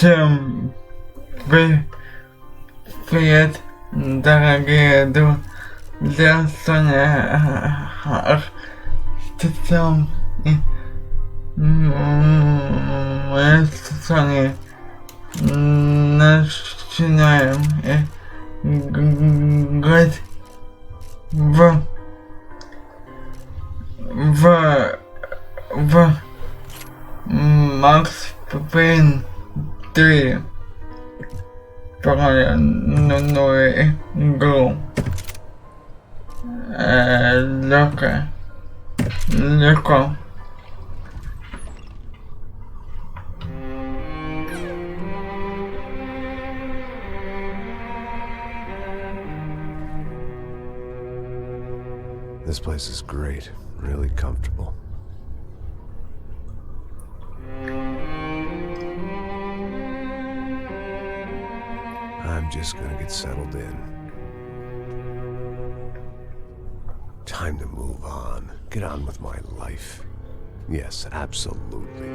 Всем привет, дорогие друзья, Соня, мы с Соней начинаем играть в Макс Пейн 3 про новую игру. Легко. This place is great, really comfortable. I'm just gonna get settled in. Time to move on. Get on with my life. Yes, absolutely.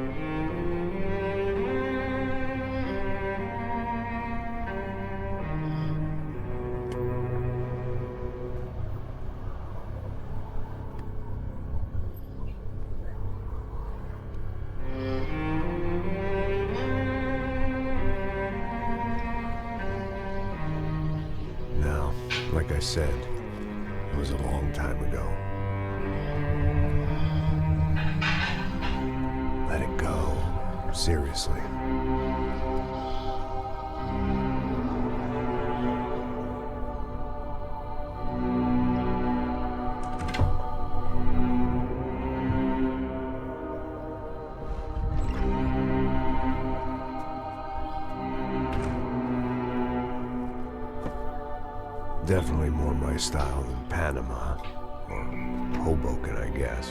Now, like I said, it was a long time ago. Let it go. Seriously. Definitely more my style than Panama, or Hoboken, I guess.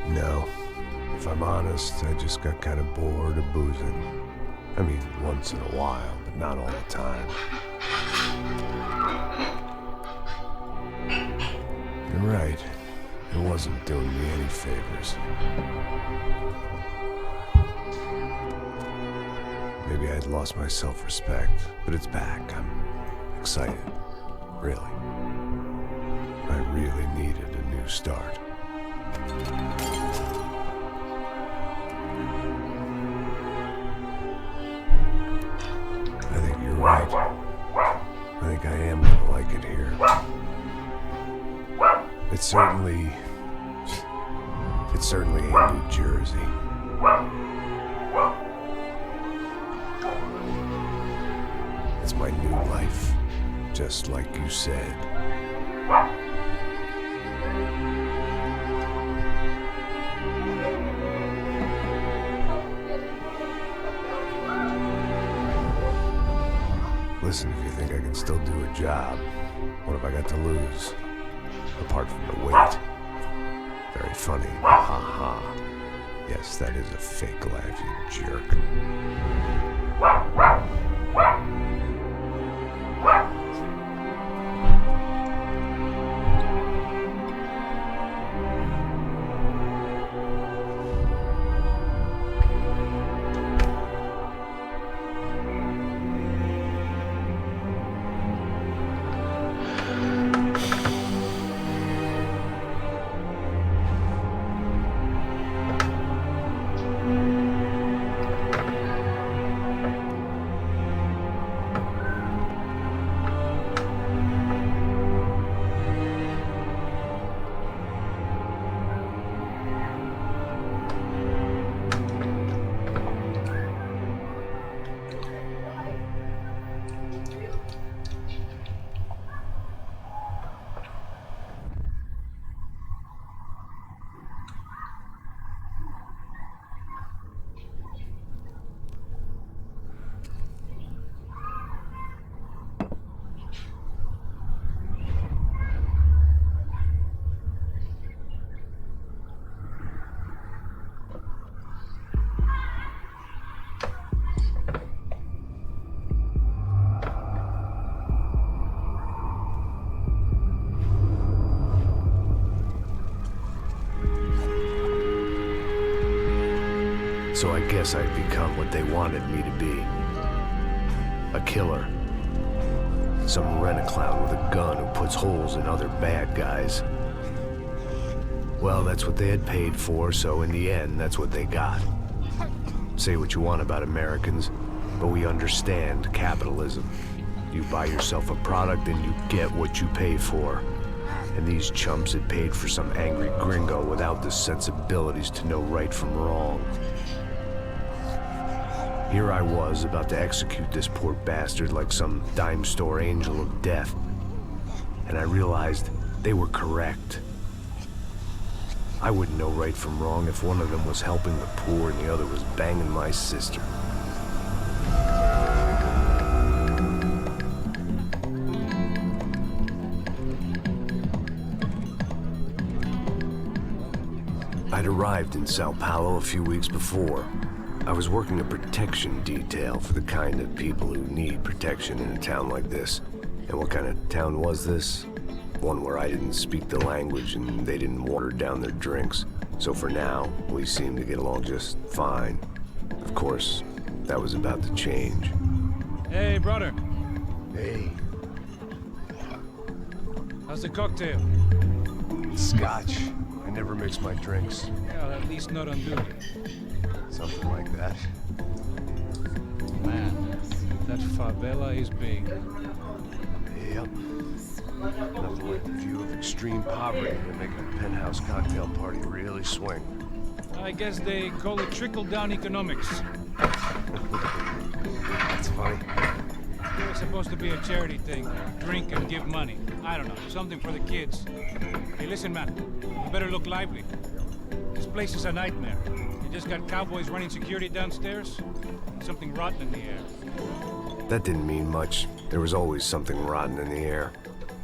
No, if I'm honest, I just got kind of bored of boozing. I mean, once in a while, but not all the time. You're right, it wasn't doing me any favors. Maybe I'd lost my self-respect, but it's back. I'm excited, really. I really needed a new start. I think you're right. I think I am gonna like it here. It's certainly ain't New Jersey. It's my new life. Just like you said. Listen, if you think I can still do a job, what have I got to lose? Apart from the weight. Very funny. Ha ha. Yes, that is a fake laugh, you jerk. So I guess I'd become what they wanted me to be. A killer. Some rent-a-clown with a gun who puts holes in other bad guys. Well, that's what they had paid for, so in the end, that's what they got. Say what you want about Americans, but we understand capitalism. You buy yourself a product and you get what you pay for. And these chumps had paid for some angry gringo without the sensibilities to know right from wrong. Here I was, about to execute this poor bastard like some dime store angel of death. And I realized they were correct. I wouldn't know right from wrong if one of them was helping the poor and the other was banging my sister. I'd arrived in Sao Paulo a few weeks before. I was working a protection detail for the kind of people who need protection in a town like this. And what kind of town was this? One where I didn't speak the language and they didn't water down their drinks. So for now, we seemed to get along just fine. Of course, that was about to change. Hey, brother. Hey. How's the cocktail? Scotch. I never mix my drinks. Well, at least not on duty. Something like that. Man, that favela is big. Yep. Nothing like the view of extreme poverty to make a penthouse cocktail party really swing. I guess they call it trickle-down economics. That's funny. It's supposed to be a charity thing. Drink and give money. I don't know, something for the kids. Hey, listen, man. You better look lively. This place is a nightmare. You just got cowboys running security downstairs. Something rotten in the air. That didn't mean much. There was always something rotten in the air.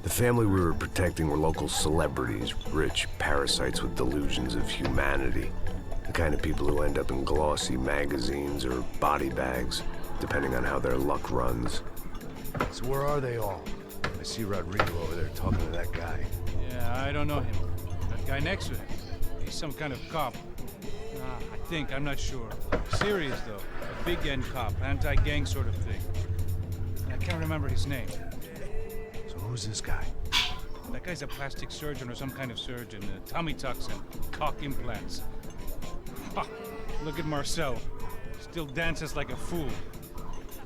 The family we were protecting were local celebrities, rich parasites with delusions of humanity. The kind of people who end up in glossy magazines or body bags, depending on how their luck runs. So where are they all? I see Rodrigo over there talking to that guy. Yeah, I don't know him. That guy next to him. He's some kind of cop. I think, I'm not sure. Serious, though. A big-end cop, anti-gang sort of thing. I can't remember his name. So who's this guy? That guy's a plastic surgeon or some kind of surgeon. Tummy tucks and cock implants. Ha! Look at Marcel. Still dances like a fool.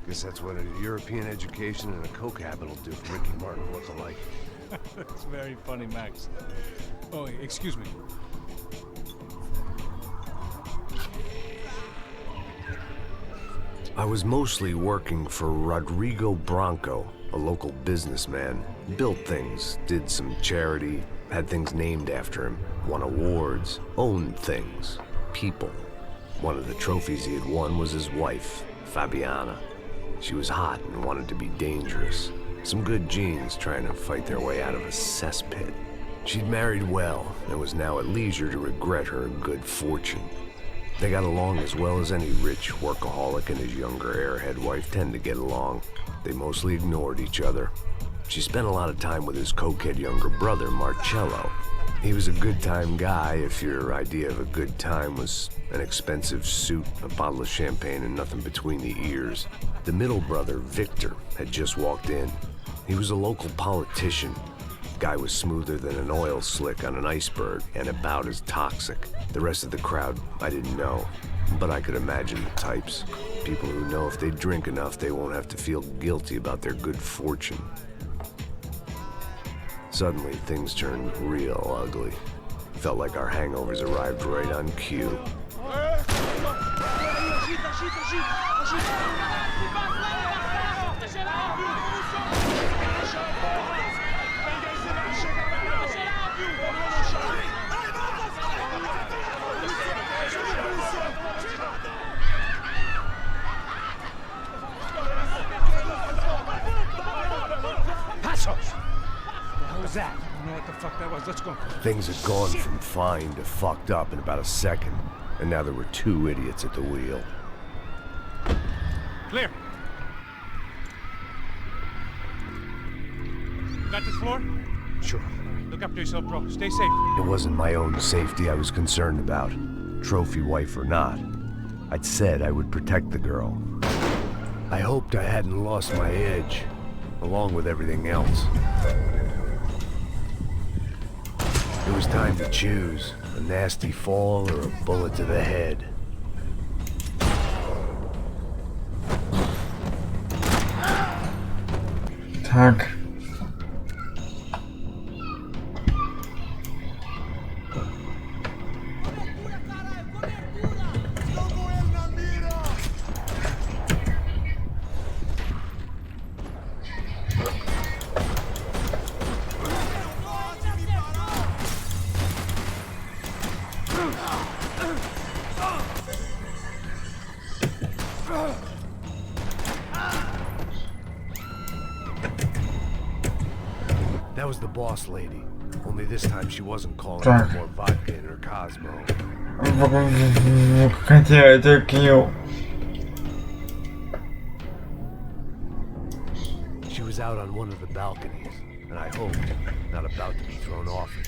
Guess that's what a European education and a coke habit will do for Ricky Martin look alike. That's very funny, Max. Oh, excuse me. I was mostly working for Rodrigo Branco, a local businessman. Built things, did some charity, had things named after him, won awards, owned things, people. One of the trophies he had won was his wife, Fabiana. She was hot and wanted to be dangerous. Some good genes trying to fight their way out of a cesspit. She'd married well and was now at leisure to regret her good fortune. They got along as well as any rich workaholic and his younger airhead wife tend to get along. They mostly ignored each other. She spent a lot of time with his cokehead younger brother, Marcello. He was a good-time guy if your idea of a good time was an expensive suit, a bottle of champagne, and nothing between the ears. The middle brother, Victor, had just walked in. He was a local politician. Guy was smoother than an oil slick on an iceberg and about as toxic. The rest of the crowd, I didn't know, but I could imagine the types. People who know if they drink enough, they won't have to feel guilty about their good fortune. Suddenly, things turned real ugly. Felt like our hangovers arrived right on cue. That? I don't know what the fuck that was. Let's go. Things had gone from fine to fucked up in about a second, and now there were two idiots at the wheel. Clear. Got this floor? Sure. Look after yourself, bro. Stay safe. It wasn't my own safety I was concerned about, trophy wife or not. I'd said I would protect the girl. I hoped I hadn't lost my edge, along with everything else. It was time to choose, a nasty fall or a bullet to the head. Tak. That was the boss lady. Only this time she wasn't calling Tak. for more vodka in her Cosmo. Хотя это килл. She was out on one of the balconies, and I hoped not about to be thrown off it.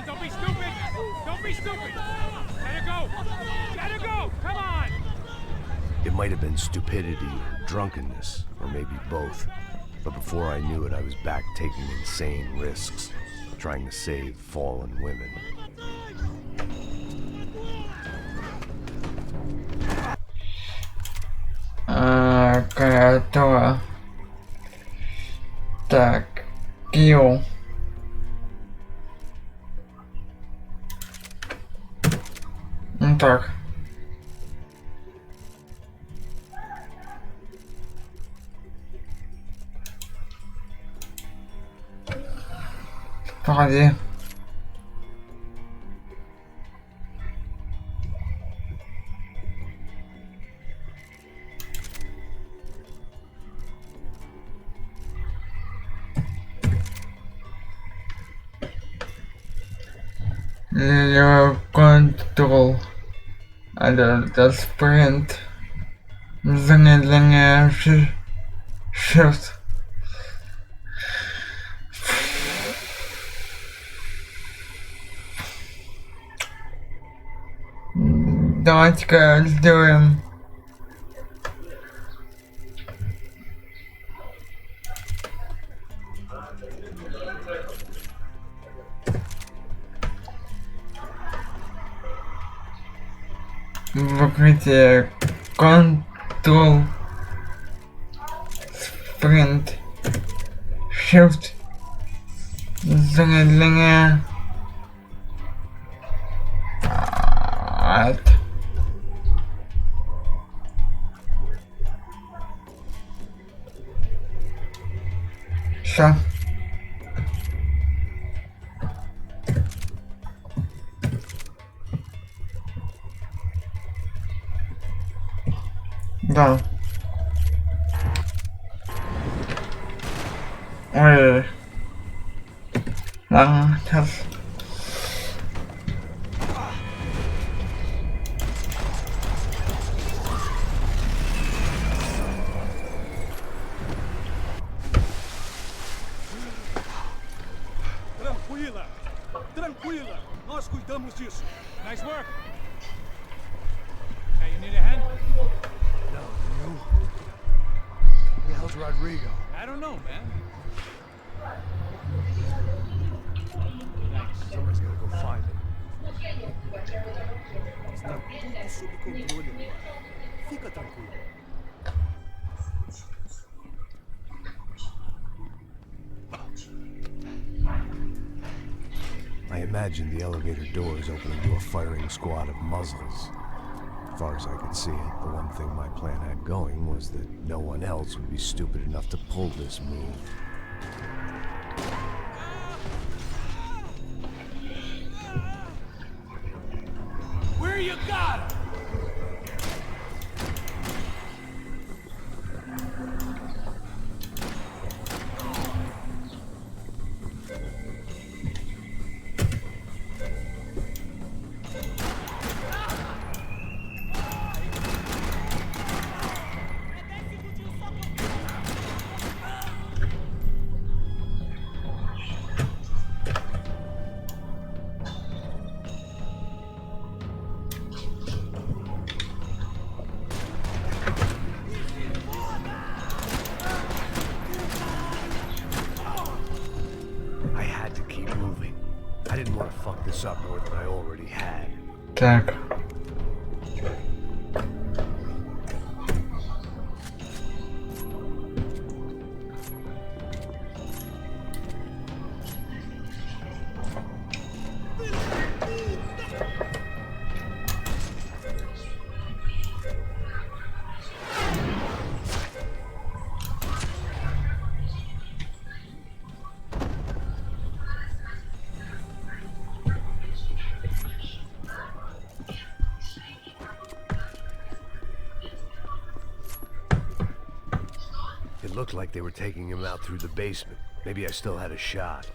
Don't be stupid! Don't be stupid! Let her go! Let her go! Come on! It might have been stupidity or drunkenness, or maybe both. But before I knew it, I was back taking insane risks, trying to save fallen women. Готово. Так, килл. Ну так. Погоди. Контрол. Это спринт. Замедление shift. Давайте-ка сделаем. Выкрытие. Control. Sprint. Shift. Замедление. Все. Да. Ой. Ладно, сейчас. Tranquila! Tranquila! Nós cuidamos disso. Nice work! Hey, you need a hand? No, you? Who the hell's Rodrigo? I don't know, man. Somebody's gotta go find him. Está tudo sob controle agora. Fica tranquilo. I imagined the elevator doors opening to a firing squad of muzzles. As far as I could see it, the one thing my plan had going was that no one else would be stupid enough to pull this move. Where you got him? this up more than I already had. Tak. It looked like they were taking him out through the basement. Maybe I still had a shot.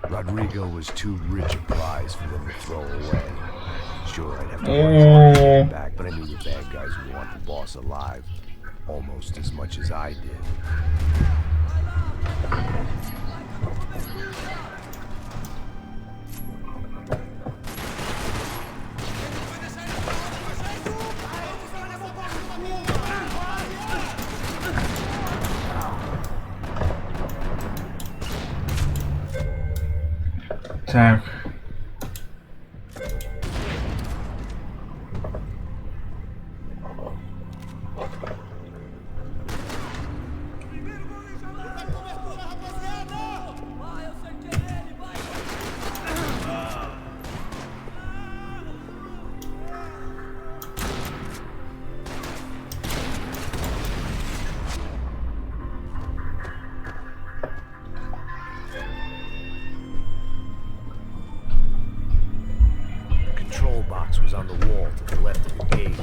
Rodrigo was too rich a prize for them to throw away. Sure, I'd have to work to get back, but I knew the bad guys would want the boss alive almost as much as I did. Tak. Control box was on the wall to the left of the gate.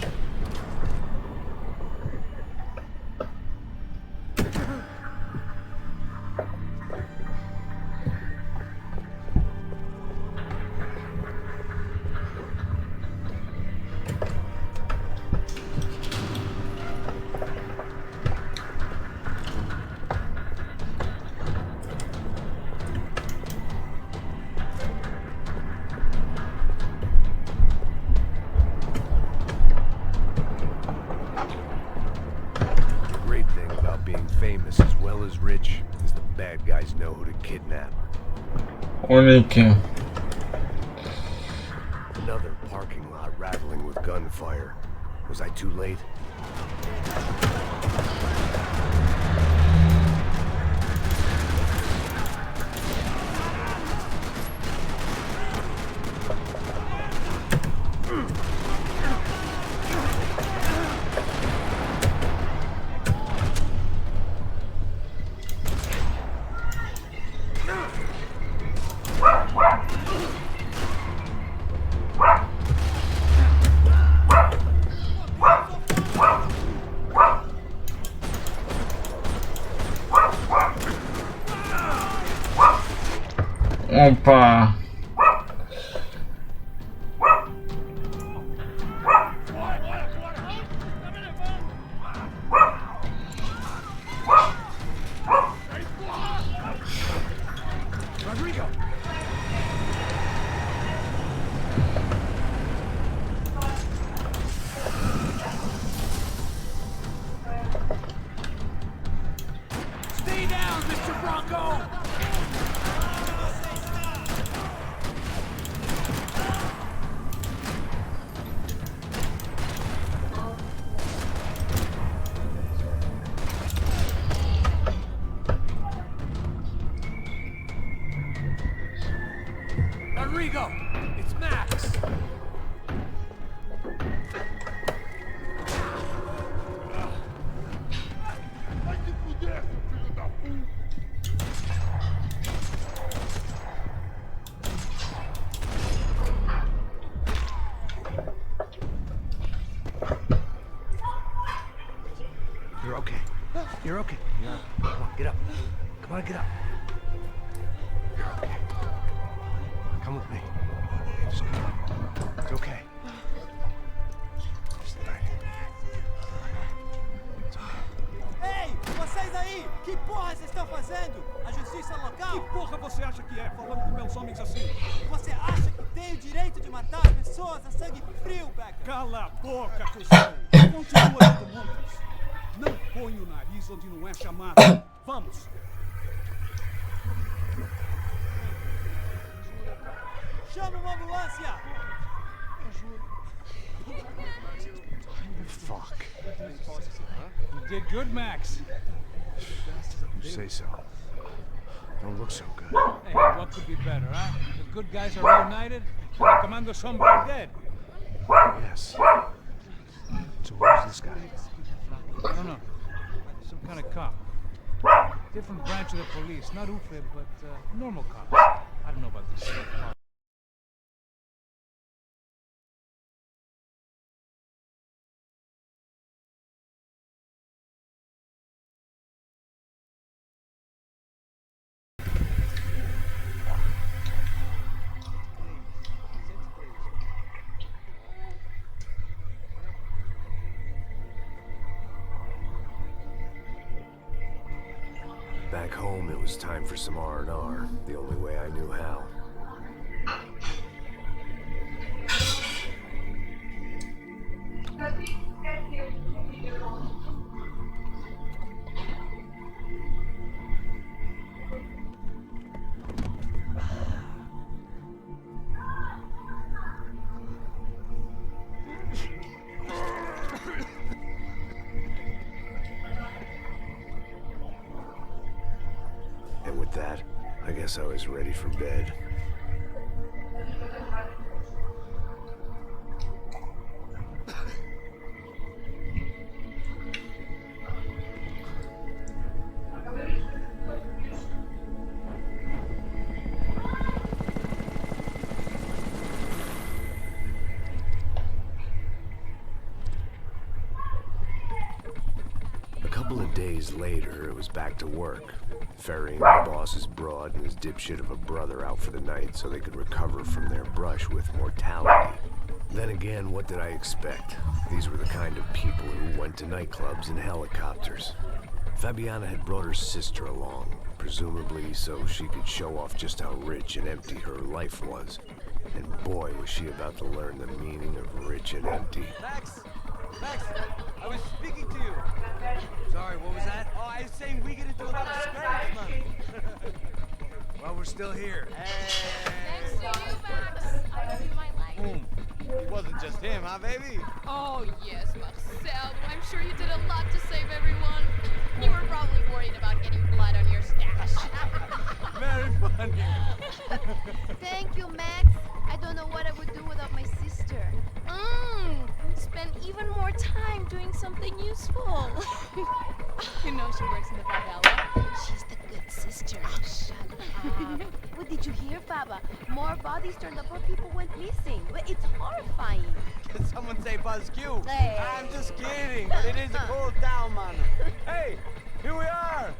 Being famous as well as rich is the bad guys know who to kidnap. Uniki. Another parking lot rattling with gunfire. Was I too late? Opa. Rodrigo! Stay down, Mr. Bronco! Rodrigo! It's Max! You're okay. You're okay. Come on, get up. Come on, get up. You're okay. Come with me. It's okay. Stay right here. It's okay. Ei, vocês aí! Que porra vocês estão fazendo? A justiça local? Que porra você acha que é, falando com meus homens assim? Você acha que tem o direito de matar pessoas a sangue frio, Becker? Cala a boca, cuzão! Continua dando multas. Não põe o nariz onde não é chamado. Vamos! Chama uma ambulância! Fuck. You did good, Max. You say so. Don't look so good. Hey, what could be better, huh? The good guys are reunited, and the Commando Sombra are dead. Yes. So who's this guy? I don't know. Some kind of cop. Different branch of the police. Not UFE, but normal cops. I don't know about this stuff. Back home, it was time for some R&R, the only way I knew how. And with that, I guess I was ready for bed. A couple of days later, it was back to work. Ferrying the boss's broad and his dipshit of a brother out for the night so they could recover from their brush with mortality. Then again, what did I expect? These were the kind of people who went to nightclubs in helicopters. Fabiana had brought her sister along, presumably so she could show off just how rich and empty her life was. And boy, was she about to learn the meaning of rich and empty. Max! Max! I was speaking to you! Sorry, what was that? Oh, I was saying we get into a lot of scraps, man. Well, we're still here. Thanks to you, Max. I hope you might like it. It wasn't just him, huh, baby? Oh, yes, Marcel. I'm sure you did a lot to save everyone. You were probably worried about getting blood on your stash. Very funny. Thank you, Max. I don't know what I would do without my sister. Spend even more time doing something useful. You know she works in the favela. She's the good sister. Shut up. What did you hear, Baba? More bodies turned up where people went missing. It's horrifying. Did someone say Buzz Q? Hey. I'm just kidding, but it is a cool town, man. Hey, here we are.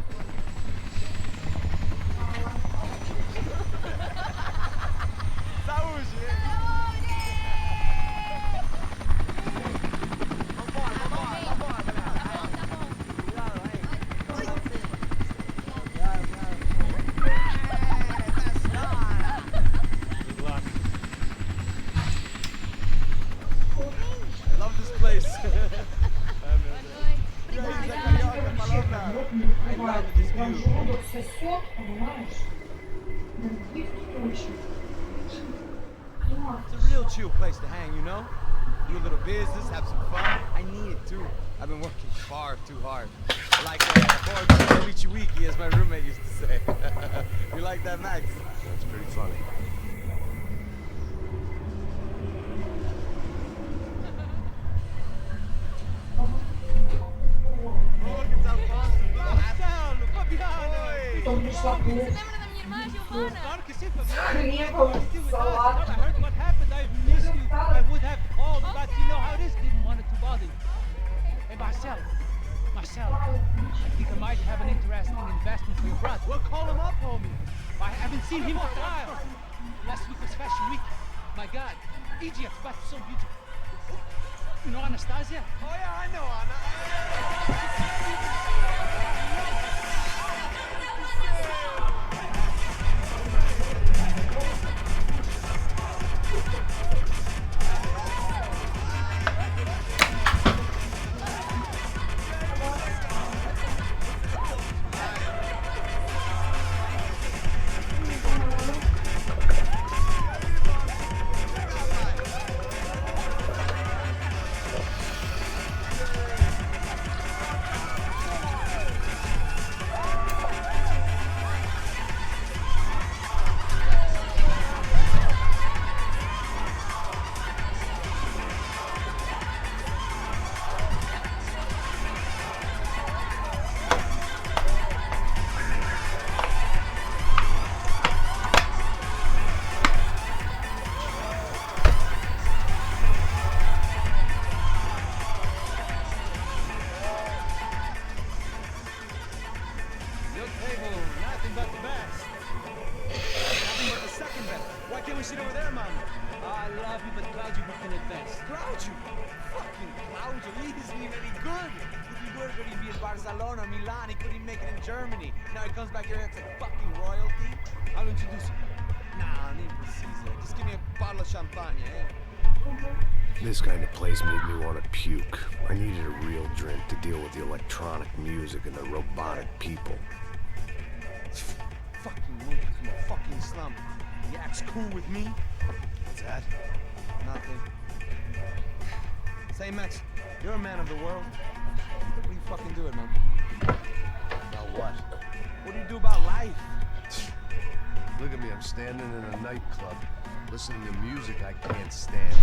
I love this place. I love this view. It's a real chill place to hang, you know? Do a little business, have some fun. I need it too. I've been working far too hard. Like Wiki, as my roommate used to say. You like that, Max? That's pretty funny. Você lembra da minha irmã, Giovanna? Claro que sim, Fabiana. I heard what happened. I missed you. I would have called, but you know how it is. Didn't want it to bother you. Hey, Marcel, I think I might have an interesting investment for your brother. Well, call him up, homie. I haven't seen him for a while. Last week was Fashion Week. My God, Egypt, but so beautiful. You know Anastasia? Oh yeah, I know Anna. man. I love you, but glad you booked in advance. Groucho? Fucking Groucho, he isn't even any good. If he were good, he'd be in Barcelona, Milan, he couldn't even make it in Germany. Now he comes back here, it's like fucking royalty. I'll introduce you. Nah, need precise. Just give me a bottle of champagne, eh? This kind of place made me want to puke. I needed a real drink to deal with the electronic music and the robotic people. Fucking monkey from a fucking slum. He acts cool with me. What's that? Nothing. Say, Max, you're a man of the world. What do you fucking do it, man? About what? What do you do about life? Look at me, I'm standing in a nightclub, listening to music I can't stand.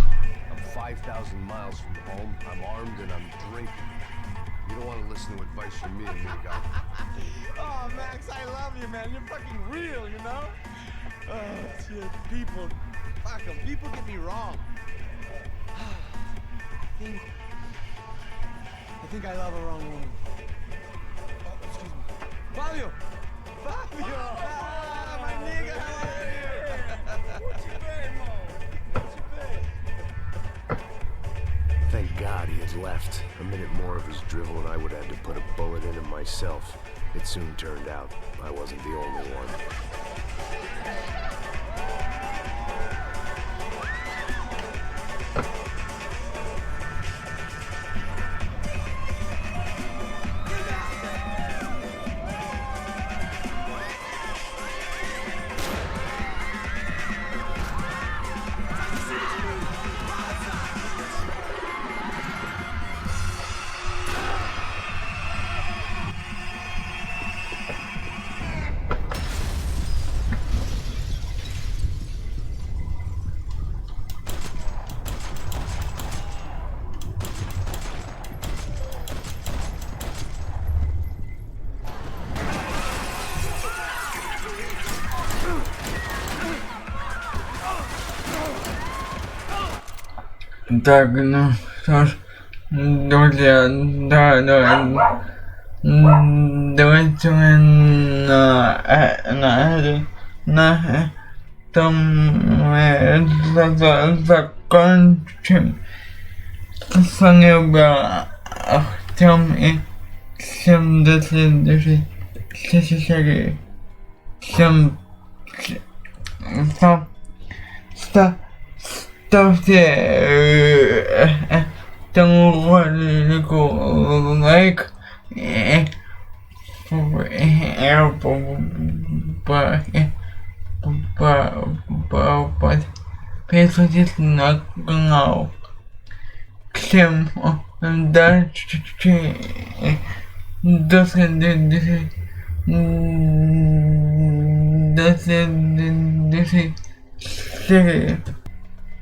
I'm 5,000 miles from home, I'm armed and I'm drinking. You don't want to listen to advice from me, amigo. Oh, Max, I love you, man. You're fucking real, you know? Oh, shit. People, fuck 'em. People get me wrong. I think I love a wrong woman. Oh, excuse me. Fabio! Fabio! Ah, my nigga, how are you? What you pay, Mo? What you pay? Thank God he had left. A minute more of his drivel and I would have had to put a bullet in him myself. It soon turned out I wasn't the only one. Так, ну что ж, друзья, да, давайте мы на этом мы закончим. С вами был Артем, и всем до следующей серии. Всем ставьте этому ролику лайк и подписывайтесь на канал. Всем удачи и до следующей серии.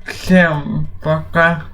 Всем пока.